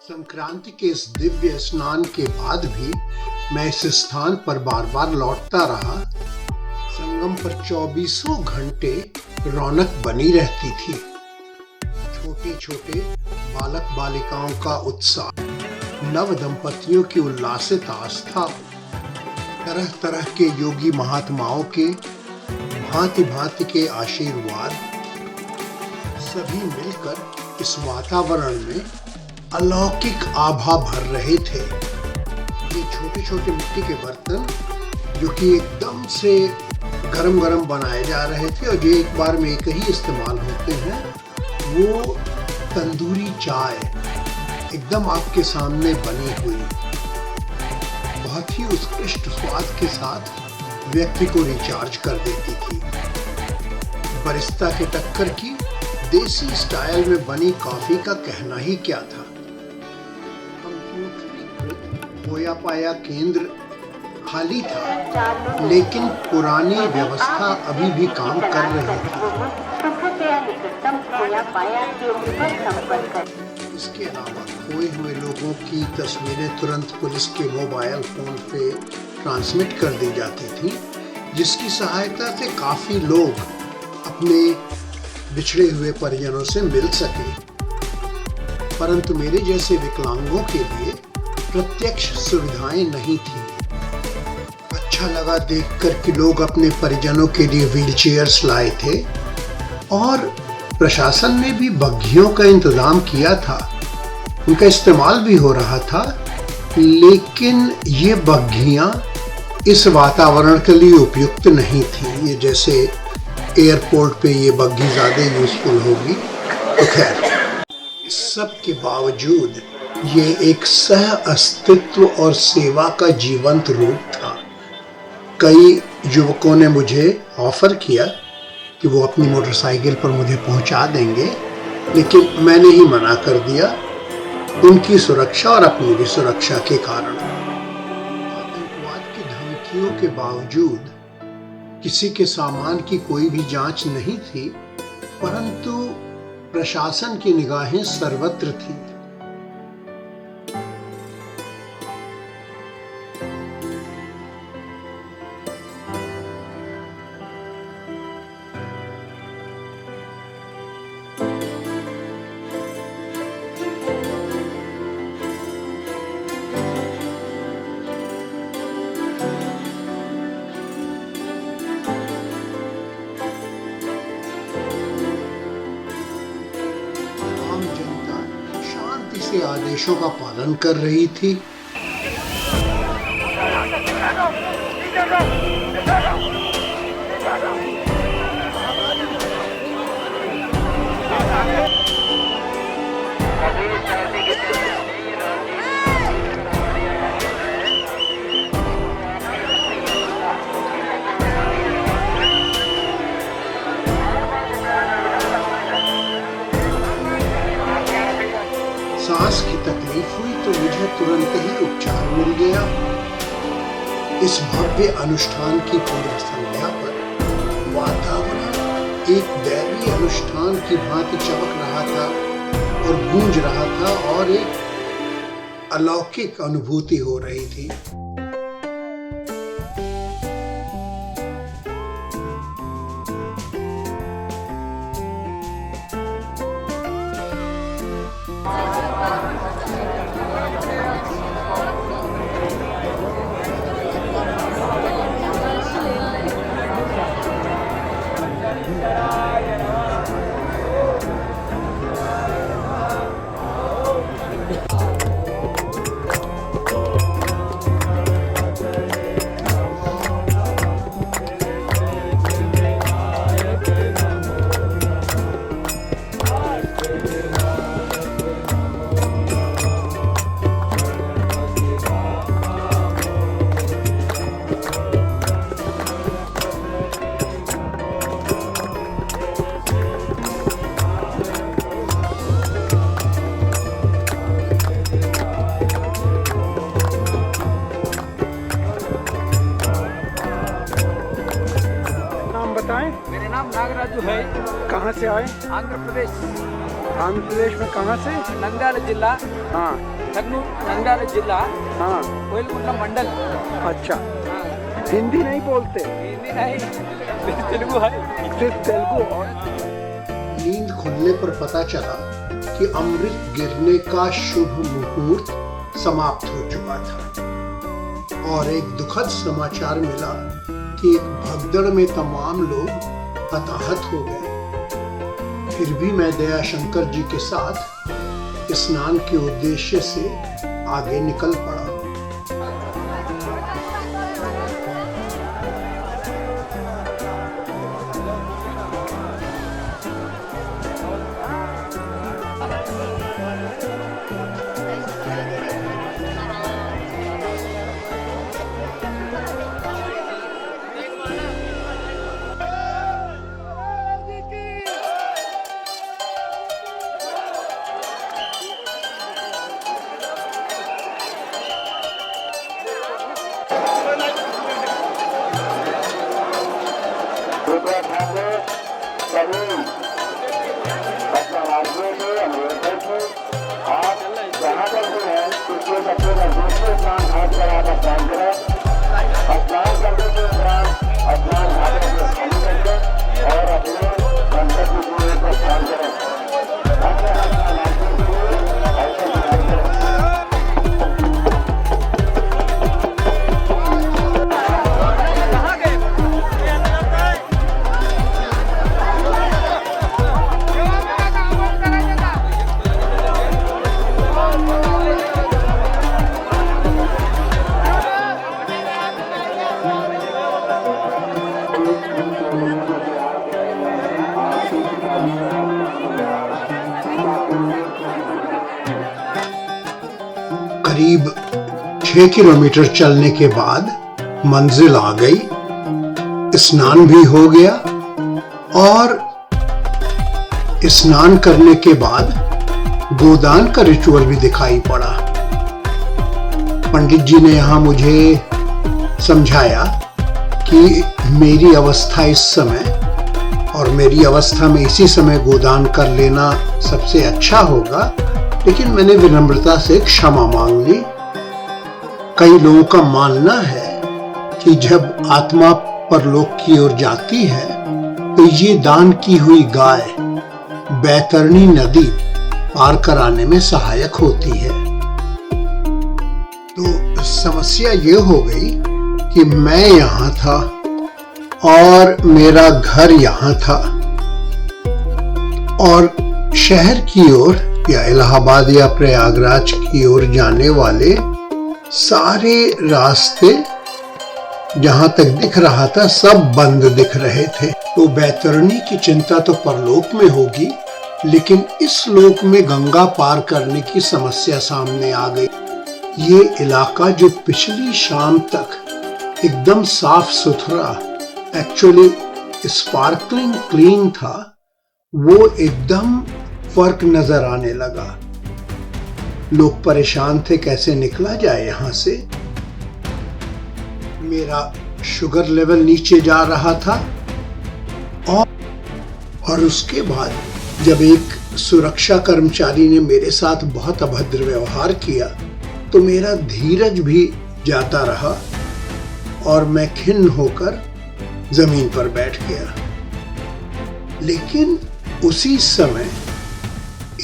संक्रांति के इस दिव्य स्नान के बाद भी मैं इस स्थान पर बार बार लौटता रहा। संगम पर 24 घंटे रौनक बनी रहती थी। छोटे छोटे बालक बालिकाओं का उत्साह, नव दंपतियों की उल्लासित आस्था, तरह तरह के योगी महात्माओं के भांति भांति के आशीर्वाद, सभी मिलकर इस वातावरण में अलौकिक आभा भर रहे थे। ये छोटे छोटे मिट्टी के बर्तन जो कि एकदम से गरम गरम बनाए जा रहे थे और जो एक बार में एक ही इस्तेमाल होते हैं, वो तंदूरी चाय एकदम आपके सामने बनी हुई, बहुत ही उत्कृष्ट स्वाद के साथ व्यक्ति को रिचार्ज कर देती थी। बरिस्ता के टक्कर की देसी स्टाइल में बनी कॉफी का कहना ही क्या था। खोया पाया केंद्र खाली था, लेकिन पुरानी व्यवस्था अभी भी काम कर रही थी। इसके अलावा खोए हुए लोगों की तस्वीरें तुरंत पुलिस के मोबाइल फोन पे ट्रांसमिट कर दी जाती थी, जिसकी सहायता से काफी लोग अपने बिछड़े हुए परिजनों से मिल सके। परंतु मेरे जैसे विकलांगों के लिए प्रत्यक्ष सुविधाएं नहीं थी। अच्छा लगा देखकर कि लोग अपने परिजनों के लिए व्हीलचेयर्स लाए थे और प्रशासन ने भी बग्घियों का इंतजाम किया था। उनका इस्तेमाल भी हो रहा था, लेकिन ये बग्घियां इस वातावरण के लिए उपयुक्त नहीं थी। ये जैसे एयरपोर्ट पे ये बग्घी ज्यादा यूजफुल होगी। तो खैर, इस सब के बावजूद ये एक सह अस्तित्व और सेवा का जीवंत रूप था। कई युवकों ने मुझे ऑफर किया कि वो अपनी मोटरसाइकिल पर मुझे पहुंचा देंगे, लेकिन मैंने ही मना कर दिया, उनकी सुरक्षा और अपनी भी सुरक्षा के कारण। आतंकवाद की धमकियों के बावजूद किसी के सामान की कोई भी जांच नहीं थी, परंतु प्रशासन की निगाहें सर्वत्र थी। से आदेशों का पालन कर रही थी। सांस की तकलीफ हुई तो मुझे तुरंत ही उपचार मिल गया। इस भव्य अनुष्ठान की पूर्व संध्या पर वातावरण एक दैवीय अनुष्ठान की भांति चमक रहा था और गूंज रहा था और एक अलौकिक अनुभूति हो रही थी। मेरा नाम नागराजू है। कहाँ से आए? आंध्र प्रदेश। आंध्र प्रदेश में कहाँ से? नंद्याल जिला। हाँ। कन्नूर नंद्याल जिला हाँ कोयलकुंडा मंडल। अच्छा, हाँ, हिंदी नहीं बोलते? हिंदी नहीं, सिर्फ तेलुगु है। सिर्फ तेलुगु? नींद खुलने पर पता चला कि अमृत गिरने का शुभ मुहूर्त समाप्त हो चुका था और एक दुखद समाचार मिला कि एक भगदड़ में तमाम लोग हताहत हो गए। फिर भी मैं दयाशंकर जी के साथ स्नान के उद्देश्य से आगे निकल पड़ा। करीब 6 किलोमीटर चलने के बाद मंजिल आ गई। स्नान भी हो गया और स्नान करने के बाद गोदान का रिचुअल भी दिखाई पड़ा। पंडित जी ने यहाँ मुझे समझाया कि मेरी अवस्था इस समय और मेरी अवस्था में इसी समय गोदान कर लेना सबसे अच्छा होगा, लेकिन मैंने विनम्रता से क्षमा मांग ली। कई लोगों का मानना है कि जब आत्मा परलोक की ओर जाती है तो ये दान की हुई गाय बैतरणी नदी पार कराने में सहायक होती है। तो समस्या ये हो गई कि मैं यहाँ था और मेरा घर यहाँ था और शहर की ओर या इलाहाबाद या प्रयागराज की ओर जाने वाले सारे रास्ते जहां तक दिख रहा था सब बंद दिख रहे थे। तो बैतरणी की चिंता तो परलोक में होगी, लेकिन इस लोक में गंगा पार करने की समस्या सामने आ गई। ये इलाका जो पिछली शाम तक एकदम साफ सुथरा, एक्चुअली स्पार्कलिंग क्लीन था, वो एकदम फर्क नजर आने लगा। लोग परेशान थे कैसे निकला जाए यहां से। मेरा शुगर लेवल नीचे जा रहा था और उसके बाद जब एक सुरक्षा कर्मचारी ने मेरे साथ बहुत अभद्र व्यवहार किया तो मेरा धीरज भी जाता रहा और मैं खिन्न होकर जमीन पर बैठ गया। लेकिन उसी समय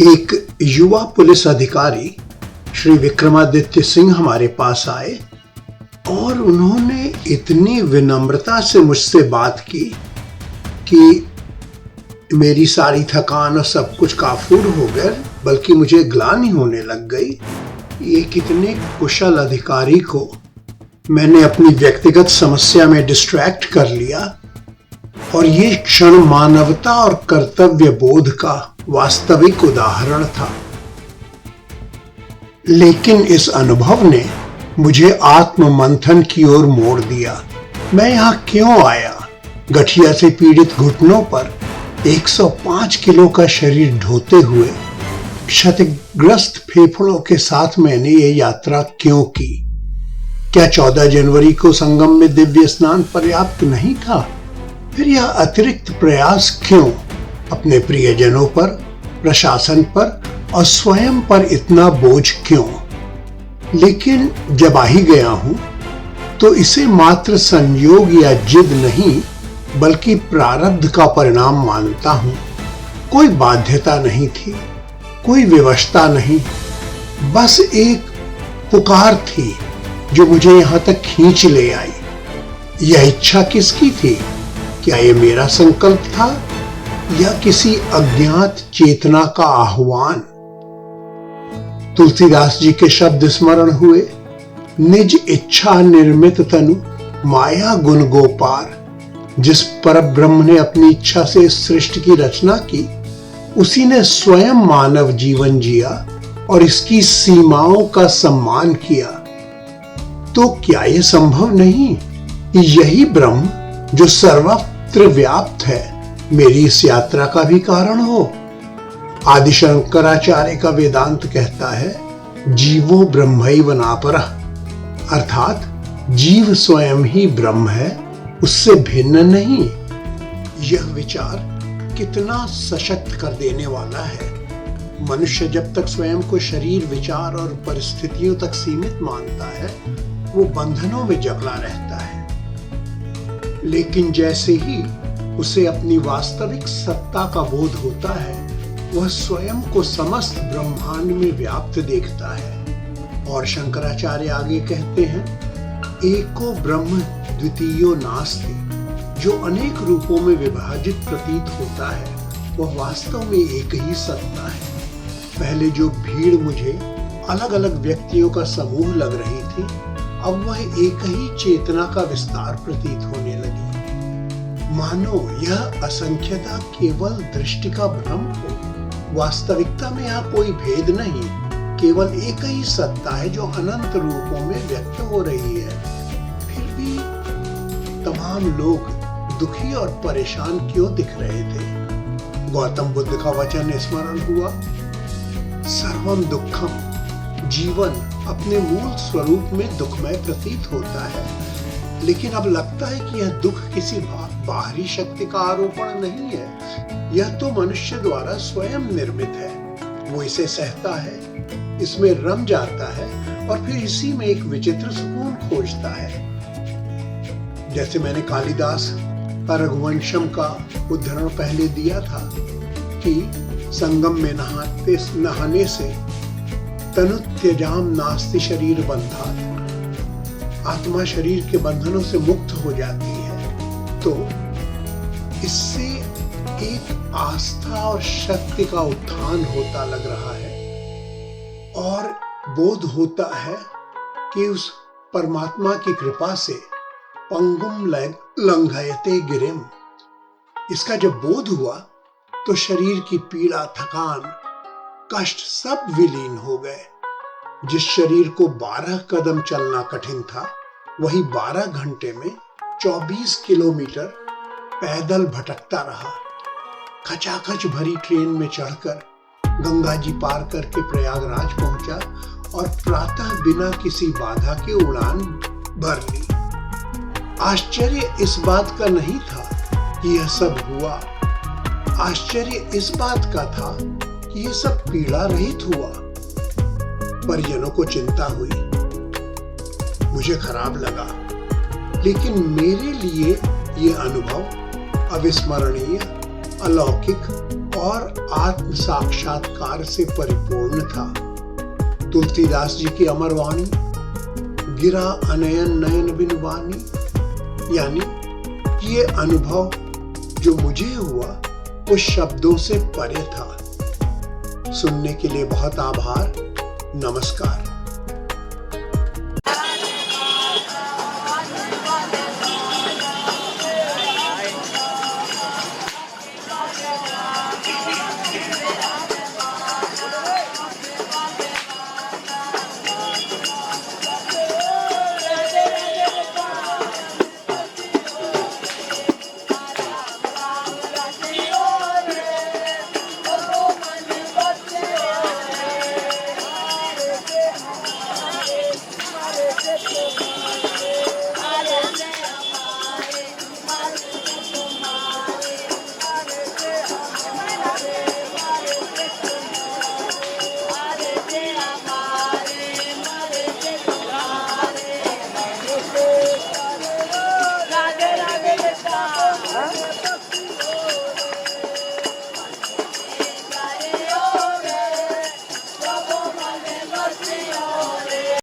एक युवा पुलिस अधिकारी श्री विक्रमादित्य सिंह हमारे पास आए और उन्होंने इतनी विनम्रता से मुझसे बात की कि मेरी सारी थकान और सब कुछ काफूर हो गया, बल्कि मुझे ग्लानि होने लग गई। ये कितने कुशल अधिकारी को मैंने अपनी व्यक्तिगत समस्या में डिस्ट्रैक्ट कर लिया और ये क्षण मानवता और कर्तव्य बोध का वास्तविक उदाहरण था। लेकिन इस अनुभव ने मुझे आत्म मंथन की ओर मोड़ दिया। मैं यहाँ क्यों आया? गठिया से पीड़ित घुटनों पर 105 किलो का शरीर ढोते हुए क्षतिग्रस्त फेफड़ों के साथ मैंने ये यात्रा क्यों की? क्या 14 जनवरी को संगम में दिव्य स्नान पर्याप्त नहीं था? फिर यह अतिरिक्त प्रयास क्यों? अपने प्रियजनों पर, प्रशासन पर और स्वयं पर इतना बोझ क्यों? लेकिन जब आ ही गया हूं तो इसे मात्र संयोग या जिद नहीं बल्कि प्रारब्ध का परिणाम मानता हूं। कोई बाध्यता नहीं थी, कोई विवशता नहीं, बस एक पुकार थी जो मुझे यहां तक खींच ले आई। यह इच्छा किसकी थी? क्या यह मेरा संकल्प था या किसी अज्ञात चेतना का आह्वान? तुलसीदास जी के शब्द स्मरण हुए, निज इच्छा निर्मित तनु माया गुण गोपार। जिस परब्रह्म ने अपनी इच्छा से सृष्टि की रचना की, उसी ने स्वयं मानव जीवन जिया और इसकी सीमाओं का सम्मान किया। तो क्या यह संभव नहीं कि यही ब्रह्म जो सर्वत्र व्याप्त है मेरी इस यात्रा का भी कारण हो? आदि शंकराचार्य का वेदांत कहता है, जीवो ब्रह्मैव नापरः, अर्थात जीव स्वयं ही ब्रह्म है, उससे भिन्न नहीं। यह विचार कितना सशक्त कर देने वाला है। मनुष्य जब तक स्वयं को शरीर, विचार और परिस्थितियों तक सीमित मानता है, वो बंधनों में जकड़ा रहता है। लेकिन जैसे ही उसे अपनी वास्तविक सत्ता का बोध होता है, वह स्वयं को समस्त ब्रह्मांड में व्याप्त देखता है। और शंकराचार्य आगे कहते हैं, एको ब्रह्म द्वितीयो नास्ति। जो अनेक रूपों में विभाजित प्रतीत होता है, वह वास्तव में एक ही सत्ता है। पहले जो भीड़ मुझे अलग अलग व्यक्तियों का समूह लग रही थी, अब वह एक ही चेतना का विस्तार प्रतीत होने लगी। मानो यह असंख्यता केवल दृष्टि का भ्रम हो। वास्तविकता में यहाँ कोई भेद नहीं, केवल एक ही सत्ता है जो अनंत रूपों में व्यक्त हो रही है। फिर भी तमाम लोग दुखी और परेशान क्यों दिख रहे थे? गौतम बुद्ध का वचन स्मरण हुआ, सर्वम दुखम। जीवन अपने मूल स्वरूप में दुखमय प्रतीत होता है, लेकिन अब लगता है कि यह दुख किसी बाहरी शक्ति का आरोपण नहीं है। यह तो मनुष्य द्वारा स्वयं निर्मित है। वो इसे सहता है, इसमें रम जाता है और फिर इसी में एक विचित्र सुकून खोजता है। जैसे मैंने कालिदास का रघुवंशम का उदाहरण पहले दिया था कि संगम में नहाने से तनु त्यजाम नास्ति शरीर बंधात्, आत्मा शरीर के बंधनों से मुक्त हो जाती है। तो इससे एक आस्था और शक्ति का उत्थान होता लग रहा है और बोध होता है कि उस परमात्मा की कृपा से पंगुम लंघयते गिरिम। इसका जब बोध हुआ तो शरीर की पीड़ा, थकान, कष्ट सब विलीन हो गए। जिस शरीर को 12 कदम चलना कठिन था, वही 12 घंटे में 24 किलोमीटर पैदल भटकता रहा। खचाखच भरी ट्रेन में चढ़कर गंगा जी पार करके प्रयागराज पहुंचा और प्रातः बिना किसी बाधा के उड़ान भर ली। आश्चर्य इस बात का नहीं था कि यह सब हुआ, आश्चर्य इस बात का था कि यह सब पीड़ा रहित हुआ। परिजनों को चिंता हुई, मुझे खराब लगा, लेकिन मेरे लिए यह अनुभव अविस्मरणीय, अलौकिक और आत्म साक्षात्कार से परिपूर्ण था। तुलसीदास जी की अमर वाणी, गिरा अनयन नयन बिन वाणी, यानी ये अनुभव जो मुझे हुआ वो शब्दों से परे था। सुनने के लिए बहुत आभार। नमस्कार।